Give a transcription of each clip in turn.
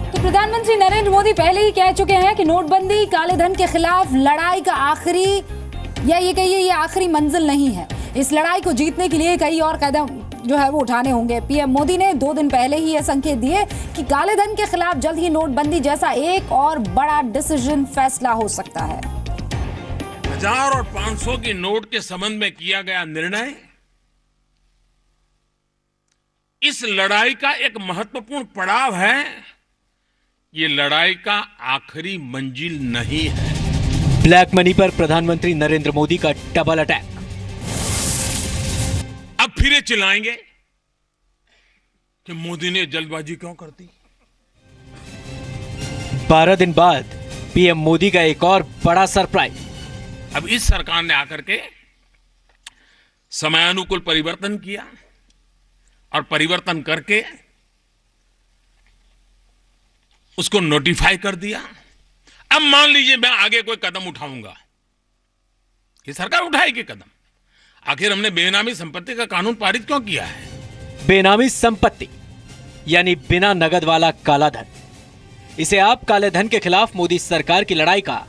तो प्रधानमंत्री नरेंद्र मोदी पहले ही कह चुके हैं कि नोटबंदी काले धन के खिलाफ लड़ाई का आखिरी या ये कहिए ये आखिरी मंजिल नहीं है। इस लड़ाई को जीतने के लिए कई और कदम जो है वो उठाने होंगे। पीएम मोदी ने 2 दिन पहले ही यह संकेत दिए कि काले धन के खिलाफ जल्द ही नोटबंदी जैसा एक और बड़ा डिसीजन फैसला हो सकता है। 1000 और 500 की नोट के संबंध में किया गया निर्णय इस लड़ाई का एक महत्वपूर्ण पड़ाव है। ये लड़ाई का आखिरी मंजिल नहीं है। ब्लैक मनी पर प्रधानमंत्री नरेंद्र मोदी का डबल अटैक। अब फिर ये चिल्लाएंगे कि मोदी ने जल्दबाजी क्यों कर दी। 12 दिन बाद पीएम मोदी का एक और बड़ा सरप्राइज। अब इस सरकार ने आकर के समयानुकूल परिवर्तन किया और परिवर्तन करके उसको नोटिफाई कर दिया। अब मान लीजिए मैं आगे कोई कदम उठाऊंगा, ये सरकार उठाएगी कदम। आखिर हमने बेनामी संपत्ति का कानून पारित क्यों किया है? बेनामी संपत्ति यानी बिना नगद वाला काला धन। इसे आप काले धन के खिलाफ मोदी सरकार की लड़ाई का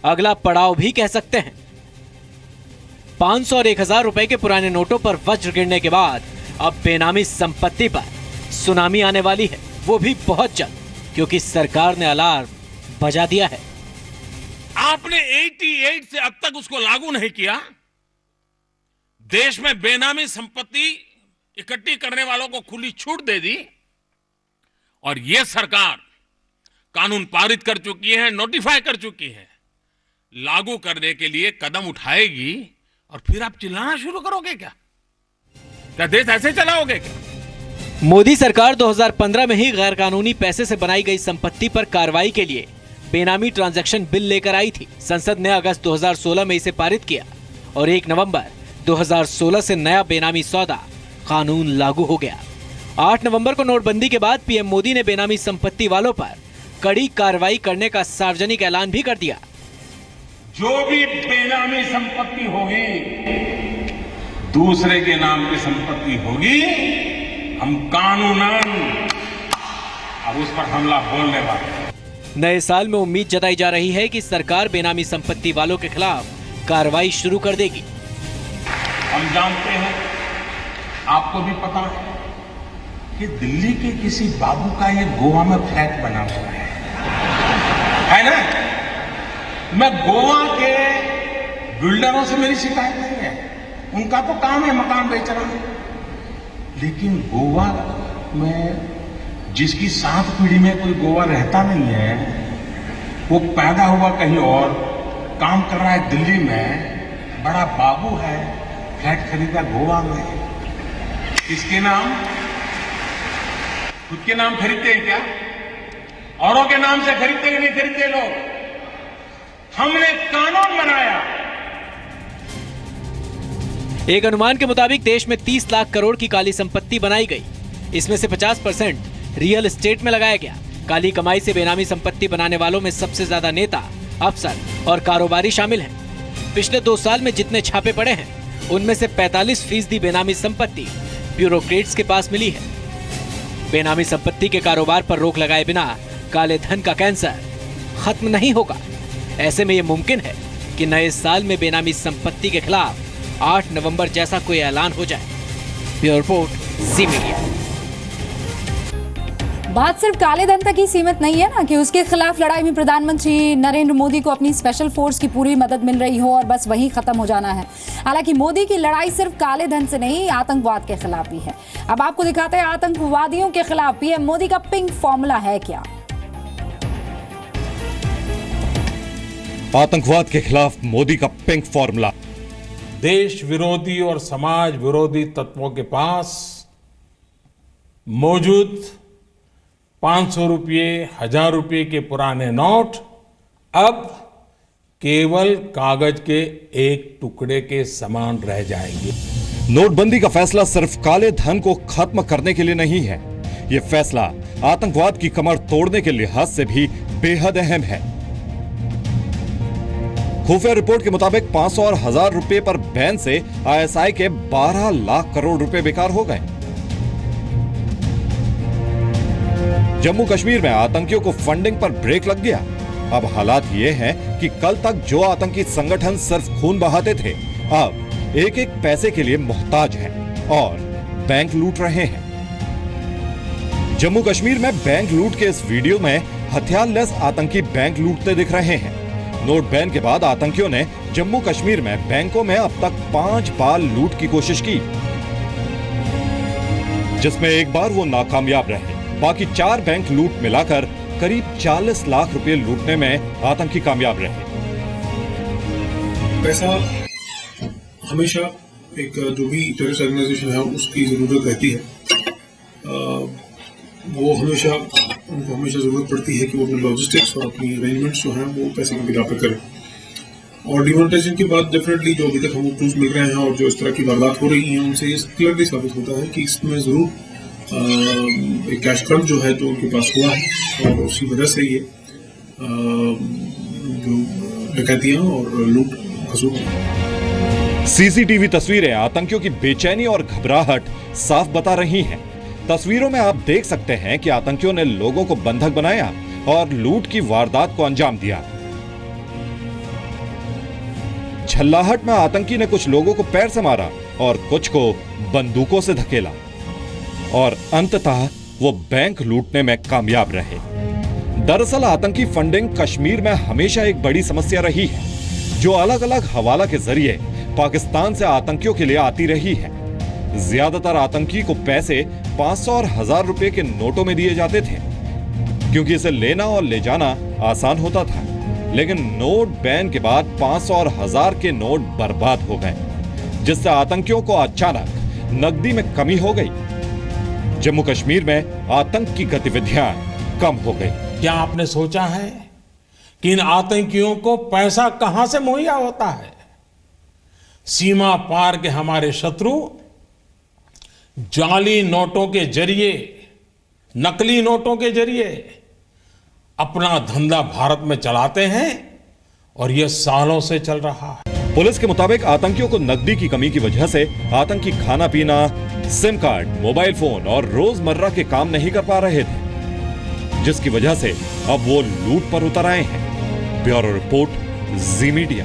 अगला पड़ाव भी कह सकते हैं। 500 और 1000 रुपए के पुराने नोटों पर वज्र गिरने के बाद अब बेनामी संपत्ति पर सुनामी आने वाली है, वो भी बहुत जल्द, क्योंकि सरकार ने अलार्म बजा दिया है। आपने 88 से अब तक उसको लागू नहीं किया। देश में बेनामी संपत्ति इकट्ठी करने वालों को खुली छूट दे दी और यह सरकार कानून पारित कर चुकी है, नोटिफाई कर चुकी है। लागू करने के लिए कदम उठाएगी और फिर आप चिल्लाना शुरू करोगे क्या? क्या देश ऐसे चलाओगे क्या? मोदी सरकार 2015 में ही गैर कानूनी पैसे से बनाई गई संपत्ति पर कार्रवाई के लिए बेनामी ट्रांजैक्शन बिल लेकर आई थी। संसद ने अगस्त 2016 में इसे पारित किया और 1 नवंबर 2016 से नया बेनामी सौदा कानून लागू हो गया। 8 नवंबर को नोटबंदी के बाद पीएम मोदी ने बेनामी संपत्ति वालों पर कड़ी कार्रवाई करने का सार्वजनिक ऐलान भी कर दिया। जो भी बेनामी संपत्ति होगी, दूसरे के नाम की संपत्ति होगी, हम कानूनन अब उस पर हमला बोलने वाले। नए साल में उम्मीद जताई जा रही है कि सरकार बेनामी संपत्ति वालों के खिलाफ कार्रवाई शुरू कर देगी। हम जानते हैं, आपको भी पता है कि दिल्ली के किसी बाबू का ये गोवा में फ्लैट बना हुआ है ना? मैं गोवा के बिल्डरों से मेरी शिकायत नहीं है, उनका तो काम है मकान बेचना। लेकिन गोवा में जिसकी 7 पीढ़ी में कोई गोवा रहता नहीं है, वो पैदा हुआ कहीं और, काम कर रहा है दिल्ली में, बड़ा बाबू है, फ्लैट खरीदा गोवा में। किसके नाम? खुद के नाम खरीदते हैं क्या? औरों के नाम से खरीदते कि नहीं खरीदते लोग? हमने कानून बनाया। एक अनुमान के मुताबिक देश में 30 लाख करोड़ की काली संपत्ति बनाई गई। इसमें से 50% रियल एस्टेट में लगाया गया। काली कमाई से बेनामी संपत्ति बनाने वालों में सबसे ज्यादा नेता, अफसर और कारोबारी शामिल हैं। पिछले 2 साल में जितने छापे पड़े हैं, उनमें से 45% बेनामी संपत्ति ब्यूरोक्रेट्स के पास मिली है। बेनामी संपत्ति के कारोबार पर रोक लगाए बिना काले धन का कैंसर खत्म नहीं होगा। ऐसे में यह मुमकिन है कि नए साल में बेनामी संपत्ति के खिलाफ 8 नवंबर जैसा कोई ऐलान हो जाए। ब्यूरो रिपोर्ट, जी मीडिया। बात सिर्फ काले धन तक ही सीमित नहीं है ना कि उसके खिलाफ लड़ाई में प्रधानमंत्री नरेंद्र मोदी को अपनी स्पेशल फोर्स की पूरी मदद मिल रही हो और बस वही खत्म हो जाना है। हालांकि मोदी की लड़ाई सिर्फ काले धन से नहीं, आतंकवाद के खिलाफ भी है। अब आपको दिखाते हैं आतंकवादियों के खिलाफ पीएम मोदी का पिंक फॉर्मूला है क्या। आतंकवाद के खिलाफ मोदी का पिंक फॉर्मूला। देश विरोधी और समाज विरोधी तत्वों के पास मौजूद 500 रुपये, 1000 रुपये के पुराने नोट अब केवल कागज के एक टुकड़े के समान रह जाएंगे। नोटबंदी का फैसला सिर्फ काले धन को खत्म करने के लिए नहीं है, ये फैसला आतंकवाद की कमर तोड़ने के लिहाज से भी बेहद अहम है। खुफिया रिपोर्ट के मुताबिक 500 और 1000 रुपए पर बैन से आईएसआई के 12 लाख करोड़ रुपए बेकार हो गए। जम्मू कश्मीर में आतंकियों को फंडिंग पर ब्रेक लग गया। अब हालात ये हैं कि कल तक जो आतंकी संगठन सिर्फ खून बहाते थे, अब एक एक पैसे के लिए मोहताज हैं और बैंक लूट रहे हैं। जम्मू कश्मीर में बैंक लूट के इस वीडियो में हथियार लेस आतंकी बैंक लूटते दिख रहे हैं। नोट बैन के बाद आतंकियों ने जम्मू कश्मीर में बैंकों में अब तक 5 बार लूट की कोशिश की, जिसमें एक बार वो नाकामयाब रहे। बाकी 4 बैंक लूट मिलाकर करीब 40 लाख रुपए लूटने में आतंकी कामयाब रहे। पैसा हमेशा एक जो भी टेररिस्ट ऑर्गेनाइजेशन है उसकी जरूरत रहती है। वो हमेशा उनको हमेशा जरूरत पड़ती है कि वो अपने लॉजिस्टिक्स और अपनी अरेंजमेंट्स जो हैं वो पैसे की बिना पर करें। और डिमोनेटाइजेशन के बाद डेफिनेटली जो अभी तक हमको प्रूफ मिल रहे हैं और जो इस तरह की वारदात हो रही हैं उनसे ये क्लियरली साबित होता है कि इसमें जरूर एक कैश क्रम जो है तो उनके पास हुआ है और उसी वजह से ये जो डकैतियां और लूट खसूट। सीसीटीवी तस्वीरें आतंकियों की बेचैनी और घबराहट साफ बता रही हैं। तस्वीरों में आप देख सकते हैं कि आतंकियों ने लोगों को बंधक बनाया और लूट की वारदात को अंजाम दिया। झल्लाहट में आतंकी ने कुछ लोगों को पैर से मारा और कुछ को बंदूकों से धकेला और अंततः वो बैंक लूटने में कामयाब रहे। दरअसल आतंकी फंडिंग कश्मीर में हमेशा एक बड़ी समस्या रही है, जो अलग अलग हवाला के जरिए पाकिस्तान से आतंकियों के लिए आती रही है। ज्यादातर आतंकी को पैसे 500 और 1000 रुपए के नोटों में दिए जाते थे, क्योंकि इसे लेना और ले जाना आसान होता था। लेकिन नोट बैन के बाद 500 और 1000 के नोट बर्बाद हो गए, जिससे आतंकियों को अचानक नकदी में कमी हो गई। जम्मू कश्मीर में आतंक की गतिविधियां कम हो गई। क्या आपने सोचा है कि इन आतंकियों को पैसा कहां से मुहैया होता है? सीमा पार के हमारे शत्रु जाली नोटों के जरिए, नकली नोटों के जरिए अपना धंधा भारत में चलाते हैं और यह सालों से चल रहा है। पुलिस के मुताबिक आतंकियों को नकदी की कमी की वजह से आतंकी खाना पीना, सिम कार्ड, मोबाइल फोन और रोजमर्रा के काम नहीं कर पा रहे थे, जिसकी वजह से अब वो लूट पर उतर आए हैं। ब्यूरो रिपोर्ट, जी मीडिया।